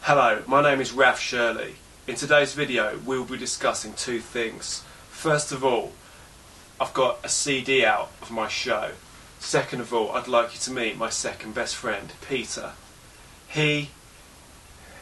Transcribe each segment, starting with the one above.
Hello, my name is Raf Shirley. In today's video we will be discussing two things. First of all, I've got a CD out of my show. Second of all, I'd like you to meet my second best friend, Peter.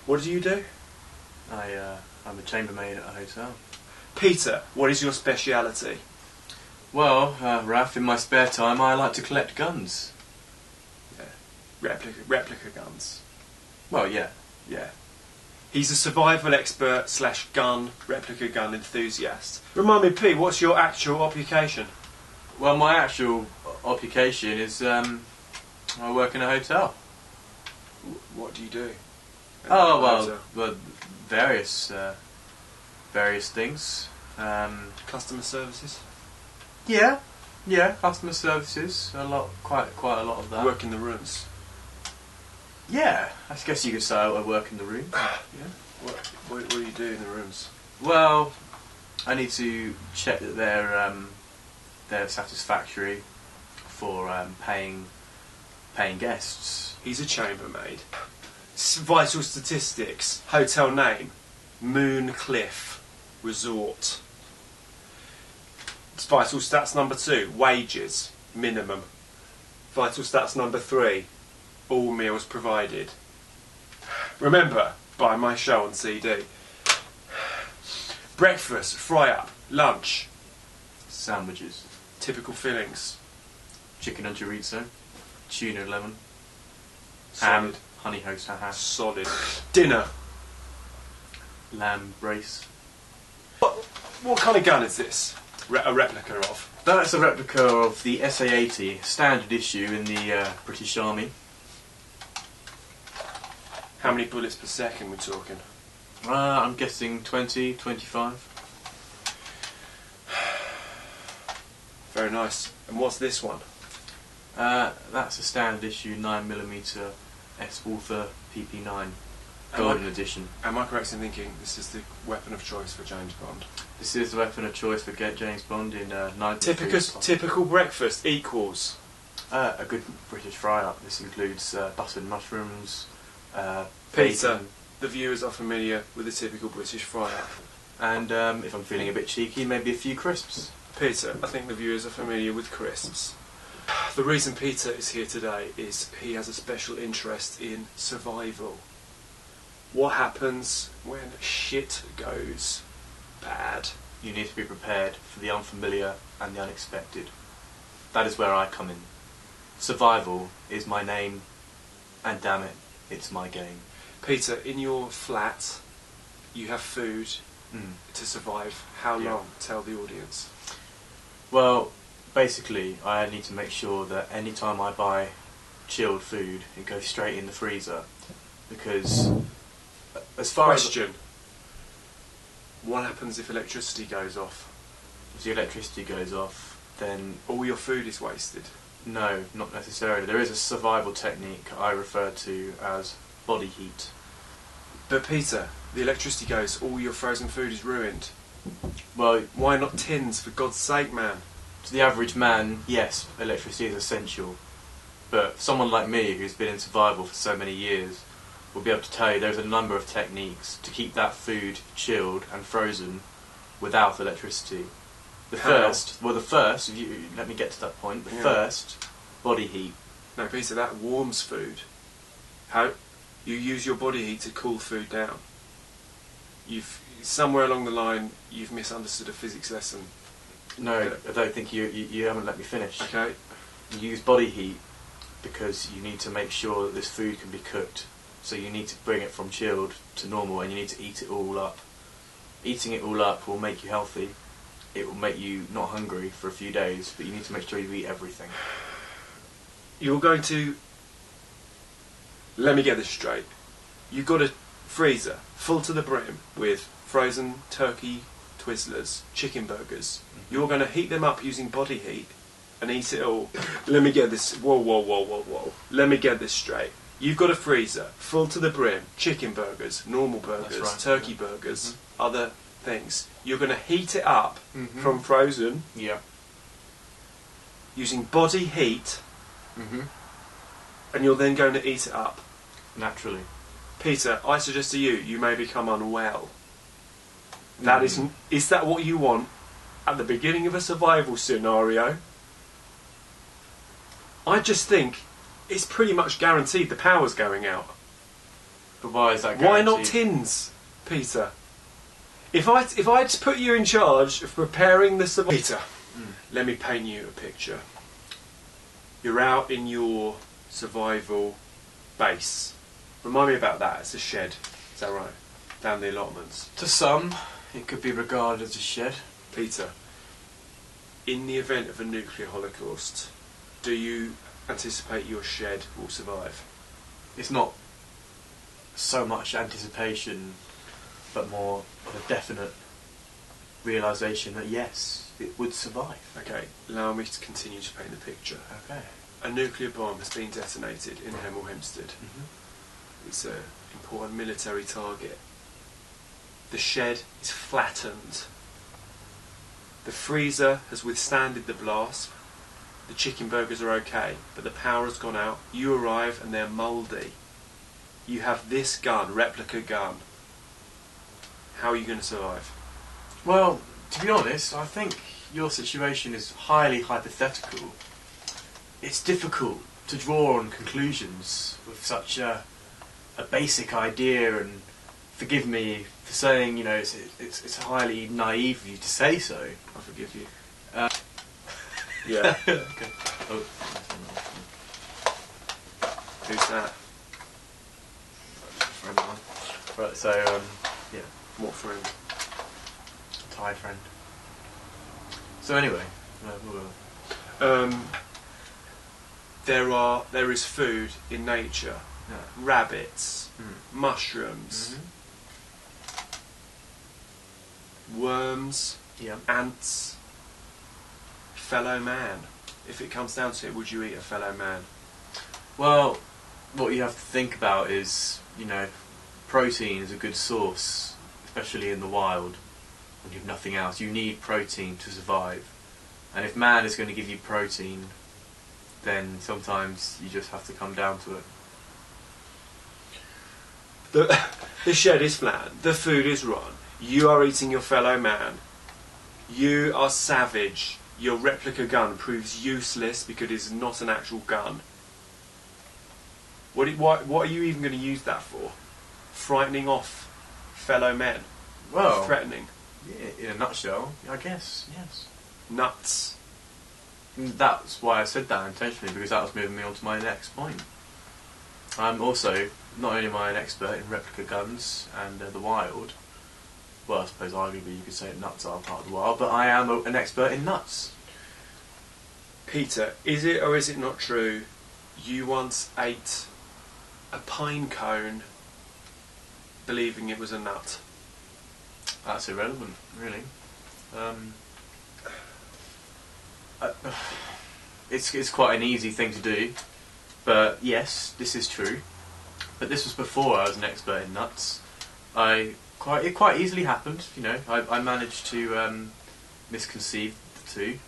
What do you do? I'm a chambermaid at a hotel. Peter, what is your speciality? Well, Raf, in my spare time I like to collect guns. Yeah. Replica guns. Well, yeah. Yeah. He's a survival expert / gun, replica gun enthusiast. Remind me, Pete, what's your actual occupation? Well, my actual occupation is I work in a hotel. What do you do? Oh, well, various things. Customer services? Yeah, customer services. Quite a lot of that. Work in the rooms? Yeah, I guess you could say I work in the room. Yeah. What do you do in the rooms? Well, I need to check that they're satisfactory for paying guests. He's a chambermaid. Vital statistics. Hotel name: Moon Cliff Resort. Vital stats number 2: wages minimum. Vital stats number 3: all meals provided. Remember, buy my show on CD. Breakfast, fry up, lunch, Sandwiches. typical fillings. Chicken and chorizo. Tuna lemon. Solid. Ham. Honey host haha. Solid. Dinner. Lamb brace. What kind of gun is this? A replica of? That's a replica of the SA-80, standard issue in the British Army. How many bullets per second we're talking? I'm guessing 20, 25. Very nice. And what's this one? That's a standard issue 9mm S. Walther PP9 Golden Edition. Am I correct in thinking this is the weapon of choice for James Bond? This is the weapon of choice for James Bond in 1903. Typical breakfast equals? A good British fry-up. This includes buttered mushrooms, Peter, bacon, the viewers are familiar with the typical British fry-up. and if I'm feeling a bit cheeky, maybe a few crisps. Peter, I think the viewers are familiar with crisps. The reason Peter is here today is he has a special interest in survival. What happens when shit goes bad? You need to be prepared for the unfamiliar and the unexpected. That is where I come in. Survival is my name, and damn it, it's my game. Peter, in your flat, you have food to survive. How long? Tell the audience. Well, basically, I need to make sure that any time I buy chilled food, it goes straight in the freezer. Because, as far Question. What happens if electricity goes off? as the electricity goes off, then All your food is wasted. no, not necessarily. There is a survival technique I refer to as body heat. But Peter, the electricity goes, all your frozen food is ruined. Well, Why not tins, for God's sake, man? to the average man, yes, electricity is essential. But someone like me, who's been in survival for so many years, will be able to tell you there's a number of techniques to keep that food chilled and frozen without electricity. The How? first, let me get to that point, first, body heat. No, Peter, that warms food. How? You use your body heat to cool food down. Somewhere along the line, you've misunderstood a physics lesson. No, I don't think you haven't let me finish. Okay? You use body heat because you need to make sure that this food can be cooked. So you need to bring it from chilled to normal, and you need to eat it all up. Eating it all up will make you healthy. It will make you not hungry for a few days, but you need to make sure you eat everything. You're going to... Let me get this straight. You've got a freezer full to the brim with frozen turkey Twizzlers, chicken burgers. You're going to heat them up using body heat and eat it all. Let me get this... Whoa. Let me get this straight. You've got a freezer full to the brim, chicken burgers, normal burgers, right, turkey burgers, other things. You're going to heat it up from frozen Yeah. using body heat, Mm-hmm. and you're then going to eat it up. Naturally. Peter, I suggest to you, you may become unwell. That is that what you want at the beginning of a survival scenario? I just think it's pretty much guaranteed the power's going out. But why is that guaranteed? Why not tins, Peter? If I'd put you in charge of preparing the survival... Peter, let me paint you a picture. You're out in your survival base. Remind me about that. It's a shed. Is that right? Down the allotments. To some, it could be regarded as a shed. Peter, in the event of a nuclear holocaust, do you anticipate your shed will survive? It's not so much anticipation, but more of a definite realisation that yes, it would survive. Okay, allow me to continue to paint the picture. Okay. A nuclear bomb has been detonated in Hemel Hempstead. It's an important military target. The shed is flattened. The freezer has withstanded the blast. The chicken burgers are okay, but the power has gone out. You arrive and they're mouldy. You have this gun, replica gun. How are you going to survive? Well, to be honest, I think your situation is highly hypothetical. It's difficult to draw on conclusions with such a basic idea, and forgive me for saying, it's highly naive of you to say so. I forgive you. Yeah. Okay. Oh. Who's that? Friend of mine. Right, so, yeah. What friend? Thai friend. So anyway, there is food in nature. yeah. Rabbits, mushrooms, worms, Yeah. ants, fellow man. If it comes down to it, would you eat a fellow man? Well, what you have to think about is, protein is a good source, especially in the wild. When you have nothing else, you need protein to survive. And if man is going to give you protein, then sometimes you just have to come down to it. The shed is flattened. The food is rotten. You are eating your fellow man. You are savage. Your replica gun proves useless because it is not an actual gun. What are you even going to use that for? Frightening off fellow men? Well, Threatening? yeah, in a nutshell, I guess, yes. Nuts. That's why I said that intentionally, because that was moving me on to my next point. I'm also, not only am I an expert in replica guns and the wild, well, I suppose arguably you could say nuts are part of the wild, but I am an expert in nuts. Peter, is it or is it not true you once ate a pine cone believing it was a nut? That's irrelevant, really. It's quite an easy thing to do, but yes, this is true. But this was before I was an expert in nuts. It quite easily happened, I managed to misconceive the two,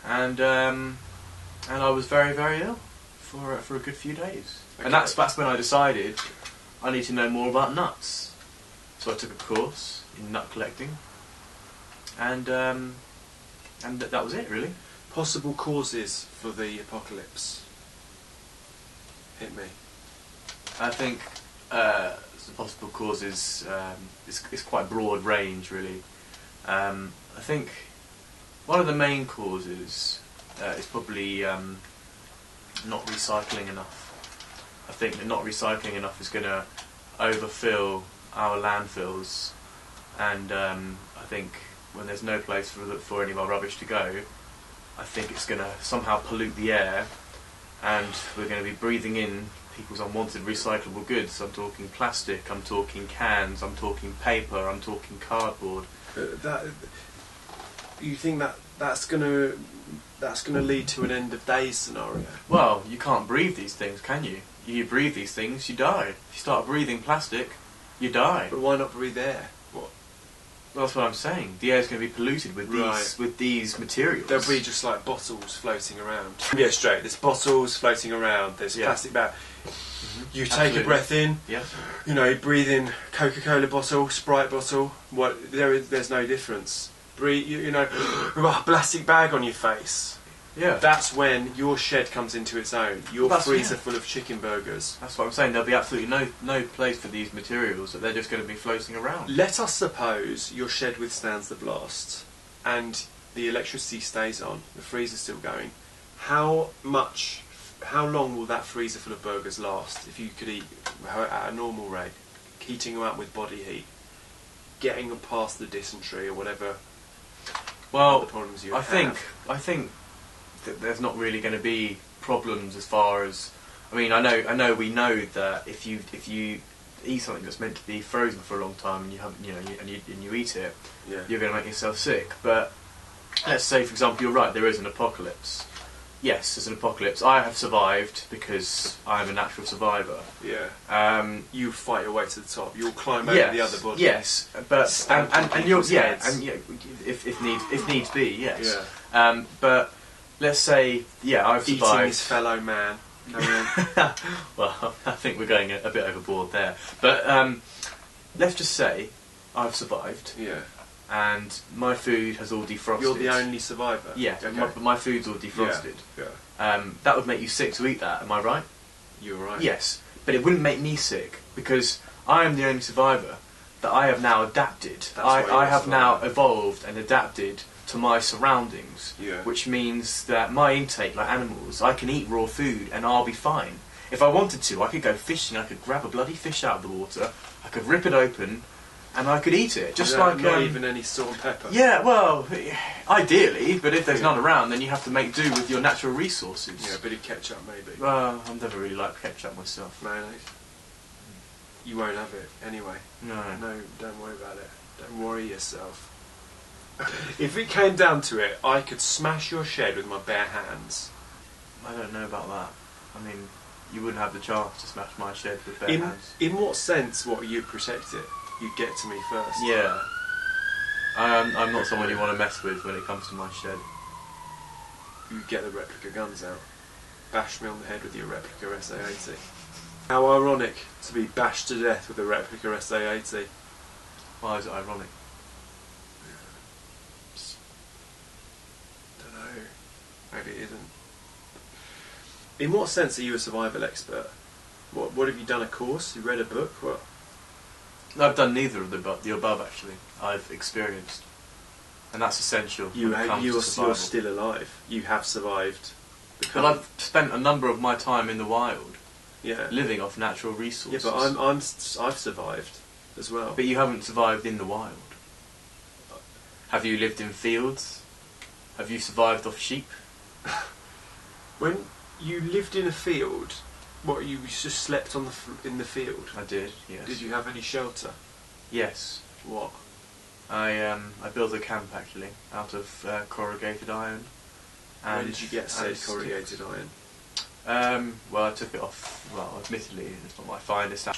and I was very, very ill for a good few days. Okay. And that's when I decided I need to know more about nuts. So I took a course in nut collecting, and that was it, really. Possible causes for the apocalypse. Hit me. I think the possible causes is quite broad range, really. I think one of the main causes is probably not recycling enough. I think that not recycling enough is going to overfill our landfills, and I think when there's no place for any of our rubbish to go, I think it's going to somehow pollute the air, and we're going to be breathing in people's unwanted recyclable goods. I'm talking plastic, I'm talking cans, I'm talking paper, I'm talking cardboard. You think that's going to lead to an end of days scenario? Well, you can't breathe these things, can you? You breathe these things, you die. If you start breathing plastic, you die. But why not breathe air? What? Well, that's what I'm saying. The air's going to be polluted with these materials. There'll be just like bottles floating around. Yeah, straight. There's bottles floating around. There's plastic bag. You take a breath in. Yeah. You know, you breathe in Coca-Cola bottle, Sprite bottle. There's no difference. Breathe. You know, a plastic bag on your face. Yeah. That's when your shed comes into its own. Your freezer full of chicken burgers. That's what I'm saying. There'll be absolutely no place for these materials. That they're just going to be floating around. Let us suppose your shed withstands the blast, and the electricity stays on. The freezer's still going. How long will that freezer full of burgers last if you could eat at a normal rate, heating them up with body heat, getting them past the dysentery or whatever? Well, the problems you I think that there's not really going to be problems as far as. I mean, I know we know that if you eat something that's meant to be frozen for a long time and you haven't, and you eat it, you're going to make yourself sick. But let's say, for example, you're right. There is an apocalypse. Yes, there's an apocalypse. I have survived because I am a natural survivor. Yeah. You fight your way to the top. You'll climb over the other body. Yes, but and you'll if needs be, yes. Yeah. But let's say I've survived. Eating his fellow man. Well, I think we're going a bit overboard there. But let's just say I've survived. Yeah. And my food has all defrosted. You're the only survivor? Yeah, okay. but my food's all defrosted. Yeah. That would make you sick to eat that, am I right? You're right. Yes, but it wouldn't make me sick, because I am the only survivor that I have now adapted. I have now evolved and adapted to my surroundings, which means that my intake, like animals, I can eat raw food and I'll be fine. If I wanted to, I could go fishing, I could grab a bloody fish out of the water, I could rip it open, and I could eat it, just like not even any salt and pepper. Yeah, well, ideally, but if there's none around, then you have to make do with your natural resources. Yeah, a bit of ketchup maybe. Well, I've never really liked ketchup myself. Mayonnaise. You won't have it anyway. No, don't worry about it. Don't worry yourself. If it came down to it, I could smash your shed with my bare hands. I don't know about that. I mean, you wouldn't have the chance to smash my shed with bare hands. In what sense? What, you'd protect it? You'd get to me first. Yeah. I'm not someone you want to mess with when it comes to my shed. You get the replica guns out. Bash me on the head with your replica SA-80. How ironic to be bashed to death with a replica SA-80. Why is it ironic? Don't know. Maybe it isn't. In what sense are you a survival expert? What have you done, a course? You read a book? What? I've done neither of the above, actually. I've experienced, and that's essential. You're still alive. You have survived. But I've spent a number of my time in the wild, yeah, living off natural resources. Yeah, but I've survived as well. But you haven't survived in the wild. Have you lived in fields? Have you survived off sheep? When you lived in a field, what, you just slept in the field? I did, yes. Did you have any shelter? Yes. What? I built a camp, actually, out of corrugated iron. And where did you get said corrugated iron? Well, I took it off, well, admittedly, it's not my finest.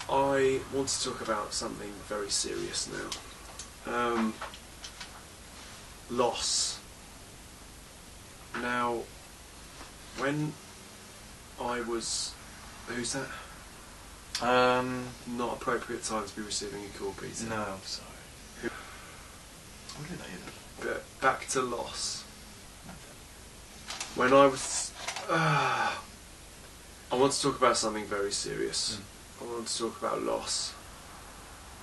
I want to talk about something very serious now. Loss. Now, when I was... Who's that? Not appropriate time to be receiving a call, Peter. No, I'm sorry. What did I hear? But back to loss. When I was... I want to talk about something very serious. I want to talk about loss.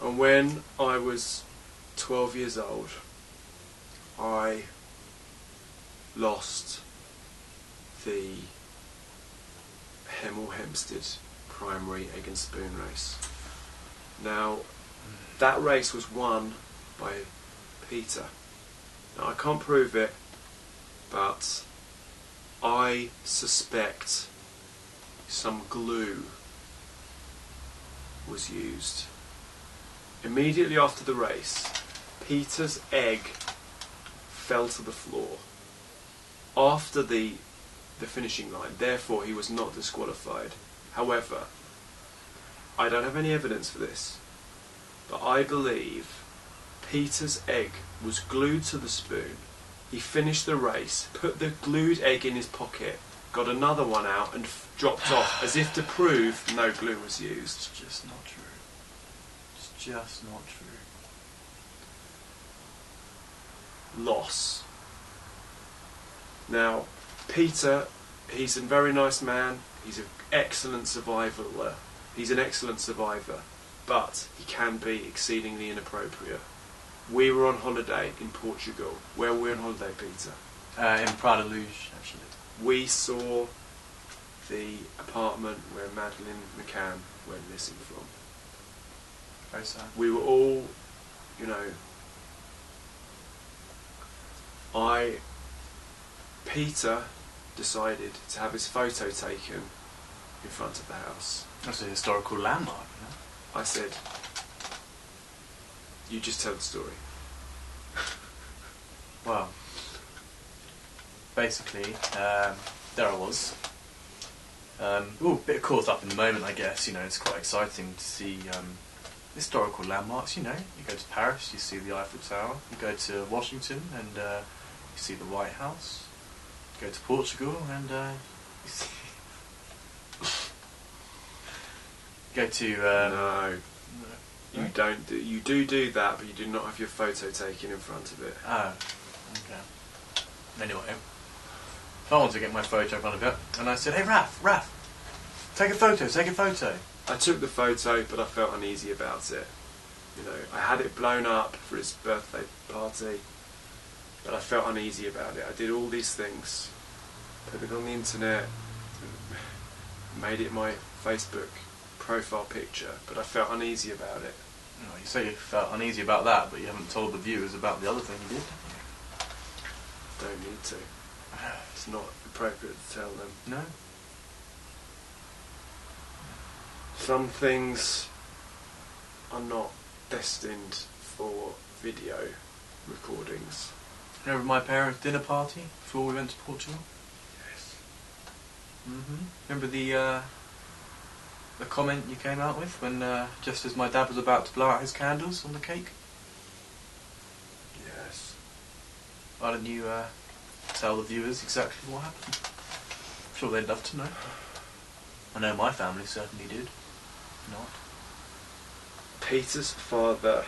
And when I was 12 years old, I lost the Hemel Hempstead primary egg and spoon race. Now, that race was won by Peter. Now, I can't prove it, but I suspect some glue was used. Immediately after the race, Peter's egg fell to the floor after the finishing line. Therefore, he was not disqualified. However, I don't have any evidence for this, but I believe Peter's egg was glued to the spoon. He finished the race, put the glued egg in his pocket, got another one out and dropped off as if to prove no glue was used. It's just not true. It's just not true. Loss. Now, Peter, he's a very nice man. He's an excellent survivor. He's an excellent survivor, but he can be exceedingly inappropriate. We were on holiday in Portugal. Where were we on holiday, Peter? In Prada Luge, actually. We saw the apartment where Madeleine McCann went missing from. Very sad. We were all, you know, Peter decided to have his photo taken in front of the house. That's a historical landmark, you know? I said, you just tell the story. Well, basically, there I was. A bit caught up in the moment, I guess. You know, it's quite exciting to see historical landmarks. You know, you go to Paris, you see the Eiffel Tower. You go to Washington, and you see the White House. You go to Portugal, and you see. Go to. No. You don't. You do that, but you do not have your photo taken in front of it. Oh, okay. Anyway, I wanted to get my photo in front of it, and I said, "Hey, Raph, take a photo, take a photo." I took the photo, but I felt uneasy about it. You know, I had it blown up for his birthday party, but I felt uneasy about it. I did all these things, put it on the internet, made it my Facebook profile picture, but I felt uneasy about it. No, you say you felt uneasy about that, but you haven't told the viewers about the other thing you did. Don't need to. It's not appropriate to tell them. No? Some things are not destined for video recordings. Remember my parents' dinner party before we went to Portugal? Yes. Remember the comment you came out with when just as my dad was about to blow out his candles on the cake? Yes. Why didn't you tell the viewers exactly what happened? I'm sure they'd love to know. I know my family certainly did. Not. Peter's father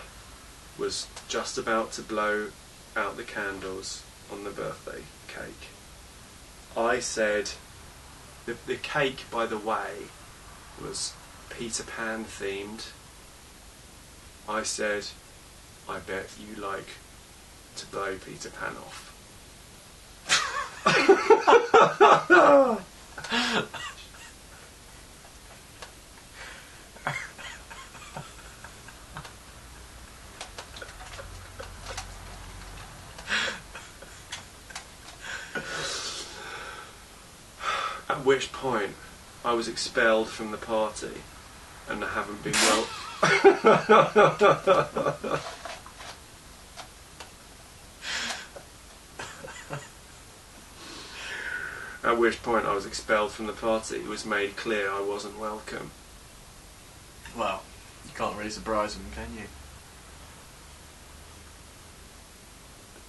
was just about to blow out the candles on the birthday cake. I said, the cake, by the way, was Peter Pan themed. I said, I bet you like to blow Peter Pan off. At which point I was expelled from the party and I haven't been well. At which point I was expelled from the party. It was made clear I wasn't welcome. Well, you can't really surprise them, can you?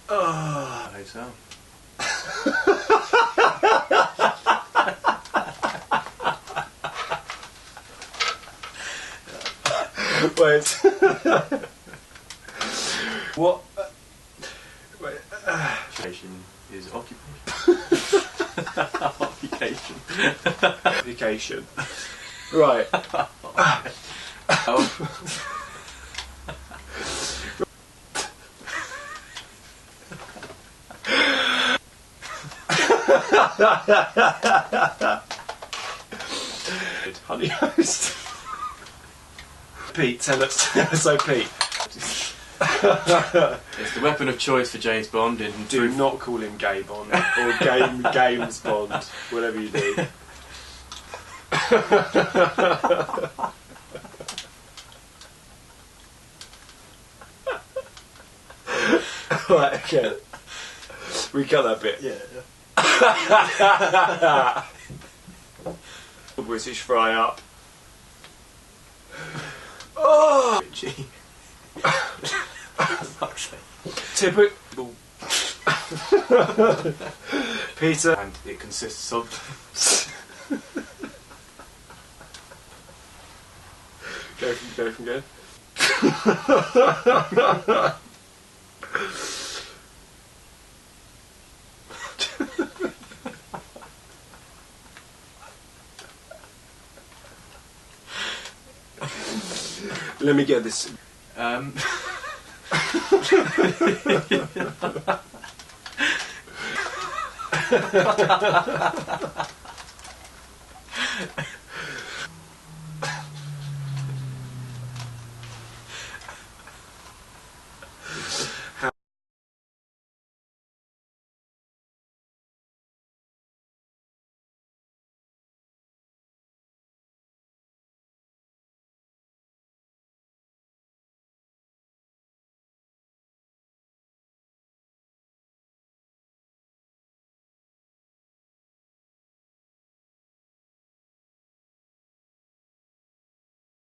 I hope so. Wait. What? Wait. Occupation is occupation. Occupation. Occupation. Right. Honey host. Pete, tell us. So Pete. It's the weapon of choice for James Bond in Do not call him Gay Bond or Games Bond, whatever you do. Right, okay. We cut that bit. Yeah. British fry up. Oh! Gee. Typical. Peter. And it consists of... Go from good. Let me get this.